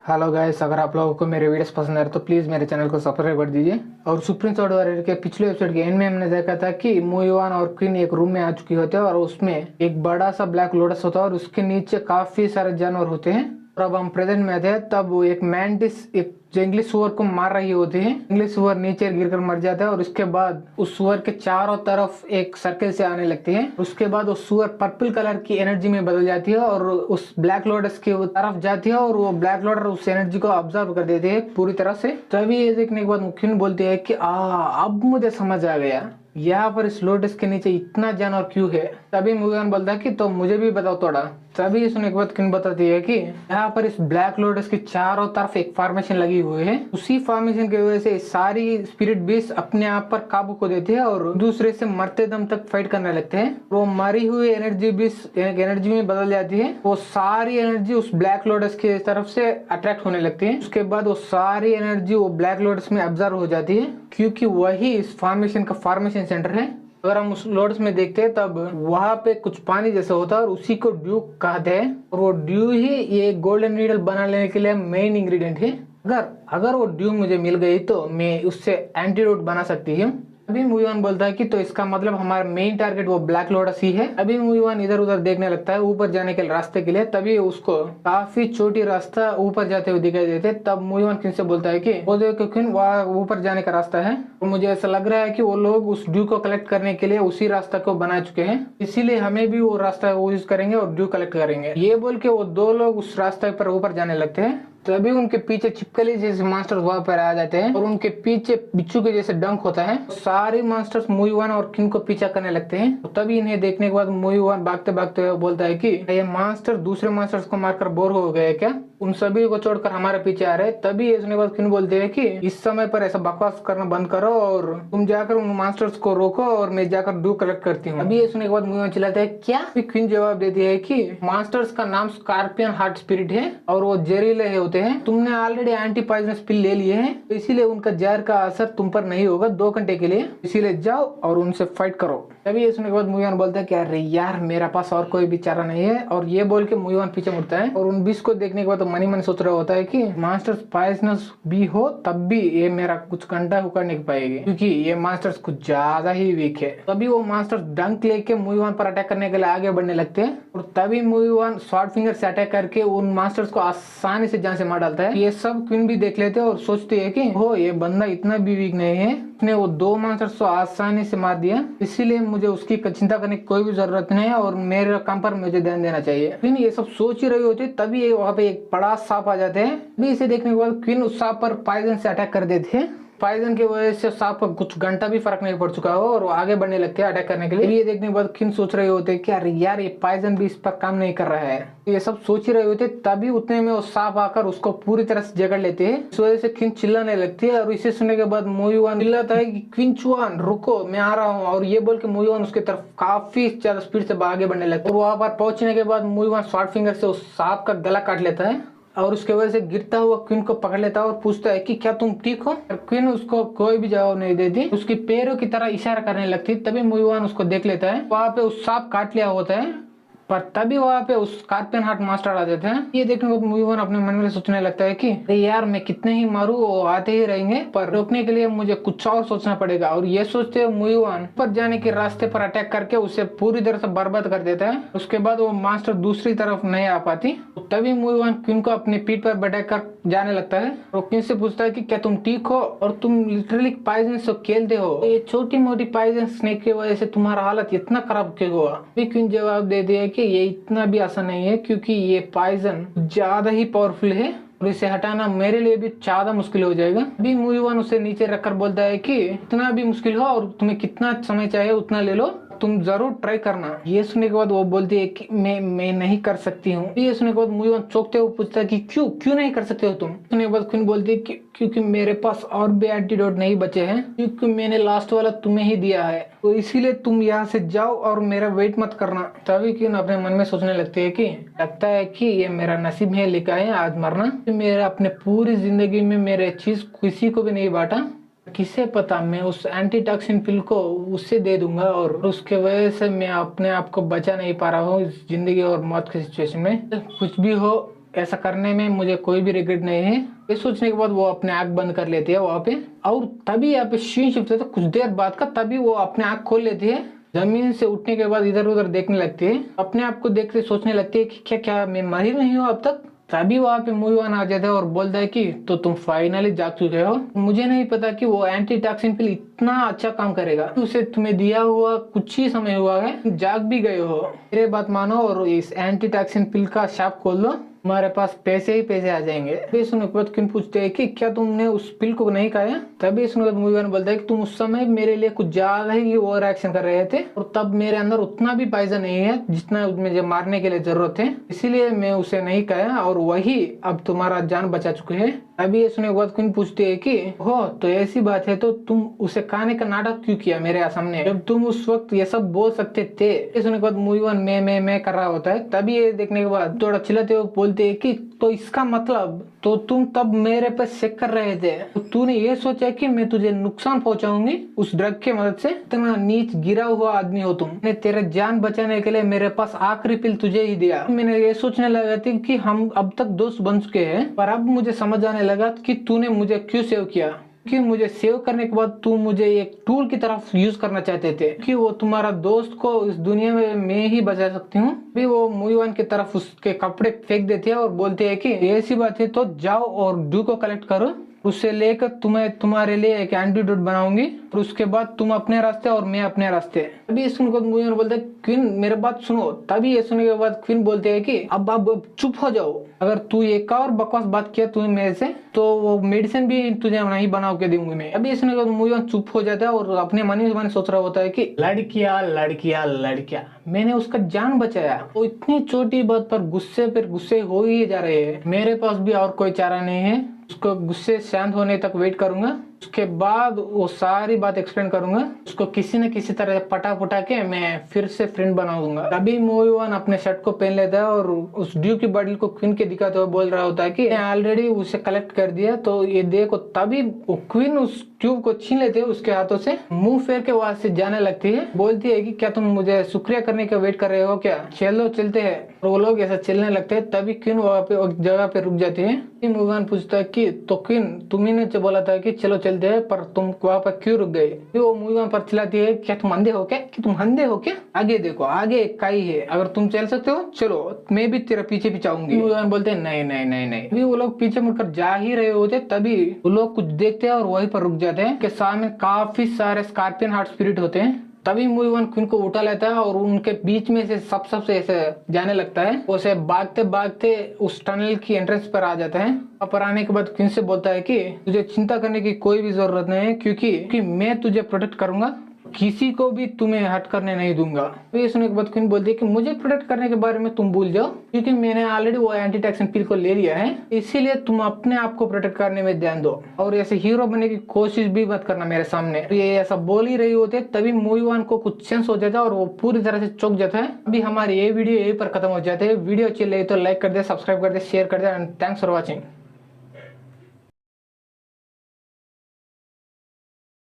Hello guys, अगर आप लोगों को मेरे वीडियोस पसंद आ रहे तो प्लीज़ मेरे चैनल को सब्सक्राइब कर दीजिए। और सुप्रीम कोर्ट वॉरियर के पिछले एपिसोड के एंड में हमने देखा था कि मूवी और क्वीन एक रूम में आ चुकी होते हैं और उसमें एक बड़ा सा ब्लैक लोटस होता है और उसके नीचे काफी सारे जानवर होते हैं। और अब हम प्रेजेंट में थे, तब वो एक मैंटिस एक जंगली सुअर को मार रही होती है। जंगली सुअर नीचे गिरकर मर जाता है और उसके बाद उस सुअर के चारों तरफ एक सर्कल से आने लगती है। उसके बाद वो सुअर पर्पल कलर की एनर्जी में बदल जाती है और उस ब्लैक लोटस की तरफ जाती है और वो ब्लैक लोटस उस एनर्जी को ऑब्जर्व कर देती है पूरी तरह से। तभी ये देखने के बाद मुख्य बोलती है कि अब मुझे समझ आ गया, यहाँ पर इस लोटस के नीचे इतना जानवर क्यों है। तभी मुगन बोलता है कि तो मुझे भी बताओ थोड़ा। तभी सुनने के बाद किन बताती है कि यहाँ पर इस ब्लैक लोटस की चारों तरफ एक फॉर्मेशन लगी हुई है। उसी फॉर्मेशन की वजह से सारी स्पिरिट बीस्ट अपने आप पर काबू खो देती है और दूसरे से मरते दम तक फाइट करने लगते हैं। वो मरी हुई एनर्जी बीस्ट एनर्जी में बदल जाती है। वो सारी एनर्जी उस ब्लैक लोटस की तरफ से अट्रैक्ट होने लगती है। उसके बाद वो सारी एनर्जी वो ब्लैक लोटस में ऑब्जर्व हो जाती है, क्योंकि वही इस फॉर्मेशन का फॉर्मेशन सेंटर है। अगर हम उस लोटस में देखते हैं तब वहां पे कुछ पानी जैसा होता है और उसी को ड्यू कहते हैं। और वो ड्यू ही ये गोल्डन नीडल बना लेने के लिए मेन इंग्रेडिएंट है। अगर वो ड्यू मुझे मिल गई तो मैं उससे एंटीडोट बना सकती हूँ। अभी मूवी वन बोलता है कि तो इसका मतलब हमारा मेन टारगेट वो ब्लैक लोटस ही है। अभी मूवी वन इधर उधर देखने लगता है ऊपर जाने के रास्ते के लिए। तभी उसको काफी छोटी रास्ता ऊपर जाते हुए दिखाई देते। तब मूवी वन किन से बोलता है कि वो देखो क्यों वहाँ ऊपर जाने का रास्ता है। और मुझे ऐसा लग रहा है कि वो लोग उस ड्यू को कलेक्ट करने के लिए उसी रास्ता को बना चुके हैं, इसीलिए हमें भी वो रास्ता यूज करेंगे और ड्यू कलेक्ट करेंगे। ये बोल के वो दो लोग उस रास्ते पर ऊपर जाने लगते हैं। तभी उनके पीछे छिपकली जैसे मास्टर्स वहां पर आ जाते हैं और उनके पीछे बिच्छू के जैसे डंक होता है। सारे मास्टर्स मूवी वन और किन को पीछा करने लगते हैं। तो तभी इन्हें देखने के बाद मूवी वन भागते भागते बोलता है कि ये मास्टर दूसरे मास्टर्स को मारकर बोर हो गए क्या, उन सभी को छोड़कर हमारे पीछे आ रहे। तभी ये सुनने के बाद किन बोलते हैं कि इस समय पर ऐसा बकवास करना बंद करो और तुम जाकर उन मास्टर्स को रोको और मैं जाकर ड्यू कलेक्ट करती हूँ। अभी ये सुनने के बाद मूवी चिल्लाते हैं क्या। क्वीन जवाब देती है कि मास्टर्स का नाम स्कॉर्पियन हार्ट स्पिरिट है और वो जहरीले होते हैं। तुमने ऑलरेडी एंटी पॉइजनस पिल ले लिए हैं, तो इसीलिए उनका जहर का असर तुम पर नहीं होगा 2 घंटे के लिए, इसीलिए जाओ और उनसे फाइट करो। तभी ये सुनने के बाद मूवी बोलता है कि अरे यार मेरा पास और कोई भी चारा नहीं है। और ये बोल के मूवी पीछे मुड़ता है और उन 20 को देखने के बाद तो मन सोच रहा होता है कि मास्टर्स पॉइजनस भी हो तब भी ये मेरा कुछ घंटा उकड़ नहीं पाएगी, क्योंकि ये मास्टर्स कुछ ज्यादा ही वीक है। तभी वो मास्टर्स डंक लेके मूवी वन पर अटैक करने के लिए आगे बढ़ने लगते हैं और तभी मूवी वन शॉर्ट फिंगर से अटैक करके उन मास्टर्स को आसानी से जान से मार डालता है। ये सब क्वीन भी देख लेते हैं और सोचती है कि हो ये बंदा इतना भी वीक नहीं है, उसने वो 2 मास्टर्स को आसानी से मार दिया, इसीलिए मुझे उसकी चिंता करने की कोई भी जरूरत नहीं है और मेरे काम पर मुझे ध्यान देना चाहिए। क्वीन ये सब सोच ही रही होती तभी वहाँ पे एक बड़ा सांप आ जाते हैं। अभी इसे देखने के बाद क्वीन उस सांप पर पॉइजन से अटैक कर देते हैं। पॉइजन की वजह से सांप को कुछ घंटा भी फर्क नहीं पड़ चुका हो और वो आगे बढ़ने लगते हैं अटैक करने के लिए। ये देखने के बाद किन सोच रहे होते कि अरे यार ये पॉइजन भी इस पर काम नहीं कर रहा है। ये सब सोच ही रहे होते तभी उतने में वो सांप आकर उसको पूरी तरह से जकड़ लेते हैं। इस वजह से किन चिल्लाने लगती है और इसे सुनने के बाद मूवी वन चिल्लाता है कि क्वीन चुआन रुको, मैं आ रहा हूँ। और ये बोल के मूवी वन उसकी तरफ काफी ज्यादा स्पीड से आगे बढ़ने लगता है। और वहां पर पहुंचने के बाद मूवी वन शॉर्ट फिंगर से उस सांप का गला काट लेता है और उसके वजह से गिरता हुआ क्वीन को पकड़ लेता है और पूछता है कि क्या तुम ठीक हो। क्वीन उसको कोई भी जवाब नहीं देती, उसकी पैरों की तरह इशारा करने लगती। तभी मूवी वन उसको देख लेता है, वहां पे उस सांप काट लिया होता है, पर तभी वहाँ पे उस स्कॉर्पियन हार्ट मास्टर आ जाते हैं। ये देखने को मूवी वन अपने मन में सोचने लगता है कि अरे यार मैं कितने ही मारूं वो आते ही रहेंगे, पर रोकने के लिए मुझे कुछ और सोचना पड़ेगा। और ये सोचते हुए मूवी वन पर जाने के रास्ते पर अटैक करके उसे पूरी तरह से बर्बाद कर देता है। उसके बाद वो मास्टर दूसरी तरफ नहीं आ पाती। तो तभी मूवी वन क्वीन को अपनी पीठ पर बैठा कर जाने लगता है और क्वीन से पूछता है कि क्या तुम ठीक हो और तुम लिटरली पॉइजन से खेलते हो, ये छोटी मोटी पॉइजन स्नेक की वजह से तुम्हारा हालत इतना खराब क्यों हुआ। क्वीन जवाब देती है कि ये इतना भी आसान नहीं है, क्योंकि ये पॉइजन ज्यादा ही पावरफुल है और इसे हटाना मेरे लिए भी ज्यादा मुश्किल हो जाएगा। अभी मूवी वन उसे नीचे रखकर बोलता है कि इतना भी मुश्किल हो और तुम्हें कितना समय चाहिए उतना ले लो, तुम जरूर ट्राई करना। ये सुनने के बाद वो बोलती है कि मैं नहीं कर सकती हूँ। ये सुनने के बाद मूवी वन चौंकते हुए पूछता है कि क्यों नहीं कर सकते हो तुम। सुनने के बाद क्वीन बोलती है कि क्योंकि मेरे पास और भी एंटीडोट नहीं बचे हैं, क्योंकि मैंने लास्ट वाला तुम्हें ही दिया है, तो इसीलिए तुम यहाँ से जाओ और मेरा वेट मत करना। तभी क्वीन अपने मन में सोचने लगती है कि लगता है कि ये मेरा नसीब है लिखा है आज मरना। मेरा अपने पूरी जिंदगी में मेरे चीज किसी को भी नहीं बांटा, किसे पता मैं उस एंटीटॉक्सिन पिल को उससे दे दूंगा और उसके वजह से मैं अपने आप को बचा नहीं पा रहा हूँ इस जिंदगी और मौत की सिचुएशन में। कुछ भी हो ऐसा करने में मुझे कोई भी रिग्रेट नहीं है। ये सोचने के बाद वो अपने आंख बंद कर लेती है वहाँ पे, और तभी यहाँ पे सीन शिफ्ट होता है कुछ देर बाद का। तभी वो अपने आंख खोल लेती है, जमीन से उठने के बाद इधर उधर देखने लगती है, अपने आप को देखते सोचने लगती है कि क्या क्या मैं मरी नहीं हूँ अब तक। तभी वहाँ पे मूवीवान आ जाता है और बोलता है कि तो तुम फाइनली जाग चुके हो। मुझे नहीं पता कि वो एंटी टॉक्सिन पिल इतना अच्छा काम करेगा। उसे तुम्हें दिया हुआ कुछ ही समय हुआ है, जाग भी गए हो। मेरे बात मानो और इस एंटी टॉक्सिन पिल का शॉप खोल लो, हमारे पास पैसे ही पैसे आ जाएंगे। तभी सुनने के बाद क्वीन पूछते हैं कि क्या तुमने उस पिल को नहीं खाया। तभी सुनने के बाद मूवीवान बोलता है कि तुम उस समय मेरे लिए कुछ ज्यादा ही ओवर एक्शन कर रहे थे, और तब मेरे अंदर उतना भी पॉइजन नहीं है जितना मुझे मारने के लिए जरूरत है, इसीलिए मैं उसे नहीं खाया, और वही अब तुम्हारा जान बचा चुके हैं। अभी ये सुनने के बाद क्वीन पूछती है कि हो तो ऐसी बात है तो तुम उसे खाने का नाटक क्यों किया मेरे सामने, जब तुम उस वक्त ये सब बोल सकते थे। ये सुनने के बाद मूवीवान मैं कर रहा होता है। तभी ये देखने के बाद थोड़ा चिल्लाते हुए बोलते हैं कि तो इसका मतलब तो तुम तब मेरे पर शक कर रहे थे, तो तूने ये सोचा कि मैं तुझे नुकसान पहुंचाऊंगी उस ड्रग के मदद से। इतना नीच गिरा हुआ आदमी हो तुम। मैंने तेरे जान बचाने के लिए मेरे पास आखिरी पिल तुझे ही दिया। मैंने ये सोचने लगा थी कि हम अब तक दोस्त बन चुके हैं, पर अब मुझे समझ आने लगा कि तूने मुझे क्यों सेव किया, कि मुझे सेव करने के बाद तू मुझे एक टूल की तरफ यूज करना चाहते थे, कि वो तुम्हारा दोस्त को इस दुनिया में मैं ही बचा सकती हूँ। भी वो मूवीवान की तरफ उसके कपड़े फेंक देती है और बोलती है कि ऐसी बात है तो जाओ और ड्यू को कलेक्ट करो, उससे लेकर तुम्हारे लिए एक एंटीडोट बनाऊंगी, और उसके बाद तुम अपने रास्ते और मैं अपने रास्ते। अभी सुनकर मूवीवान बोलते है क्वीन मेरे बात सुनो। तभी ये सुनने के बाद क्वीन बोलते है कि अब चुप हो जाओ, अगर तू एक और बकवास बात किया तूने मेरे से तो वो मेडिसिन भी तुझे नहीं बना के दूंगी मैं। अभी सुनने के बाद मूवीवान चुप हो जाता है और अपने मन ही मन सोच रहा होता है कि लड़कियां लड़कियां लड़कियां, मैंने उसका जान बचाया। वो इतनी छोटी बात पर गुस्से पर गुस्से हो ही जा रहे हैं। मेरे पास भी और कोई चारा नहीं है, उसको गुस्से शांत होने तक वेट करूंगा, उसके बाद वो सारी बात एक्सप्लेन करूंगा, उसको किसी न किसी तरह पटा के मैं फिर से फ्रेंड बना दूंगा। तभी मूवीवान अपने शर्ट को पहन लेता है और उस ड्यू की बॉटल को क्वीन के दिखाते हुए बोल रहा होता है कि मैं ऑलरेडी उसे कलेक्ट कर दिया तो ये देखो। तभी वो क्वीन उस ट्यूब को छीन लेते है उसके हाथों से, मुंह फेर के वहां से जाने लगती है। बोलती है कि क्या तुम मुझे शुक्रिया करने का वेट कर रहे हो क्या, चलो चलते हैं। और वो लोग ऐसा चलने लगते हैं। तभी क्वीन वहाँ पे एक जगह पे रुक जाती है। मूवीवान पूछता है कि तो क्वीन तुम्ही ने बोला था कि चलो चलते हैं, पर तुम वहाँ पर क्यों रुक गए। वो मूवीवान पर चिल्लाती है क्या तुम अंधे हो क्या, कि तुम अंधे हो क्या, आगे देखो आगे एक काई है, अगर तुम चल सकते हो चलो मैं भी तेरा पीछे पीछे आऊंगी। मूवीवान बोलते हैं नहीं नहीं नहीं नहीं। अभी वो लोग पीछे मुड़कर जा ही रहे होते तभी वो लोग कुछ देखते हैं और वहीं पर रुक जाते हैं। के सामने काफी सारे स्कॉर्पियन हार्ट स्पिरिट होते हैं। तभी मूवीवान क्वीन को उठा लेता है और उनके बीच में से सबसे ऐसे जाने लगता है। उसे भागते भागते उस टनल की एंट्रेंस पर आ जाता है। पर आने के बाद क्वीन से बोलता है कि तुझे चिंता करने की कोई भी जरूरत नहीं है, क्योंकि मैं तुझे प्रोटेक्ट करूंगा, किसी को भी तुम्हें हट करने नहीं दूंगा। तो ये सुनने के बाद क्वीन बोलती है कि मुझे प्रोटेक्ट करने के बारे में तुम भूल जाओ, क्योंकि मैंने ऑलरेडी वो एंटी टॉक्सिन पिल को ले लिया है, इसीलिए तुम अपने आप को प्रोटेक्ट करने में ध्यान दो, और ऐसे हीरो बनने की कोशिश भी मत करना मेरे सामने। तो ये ऐसा बोल ही रही होते तभी मूवीवान को कुछ सेंस हो जाता है और वो पूरी तरह से चौंक जाता है। अभी हमारी ये वीडियो यहीं पर खत्म हो जाते हैं। वीडियो अच्छी लगी तो लाइक कर दे, सब्सक्राइब कर दे, शेयर कर दे, एंड थैंक्स फॉर वॉचिंग।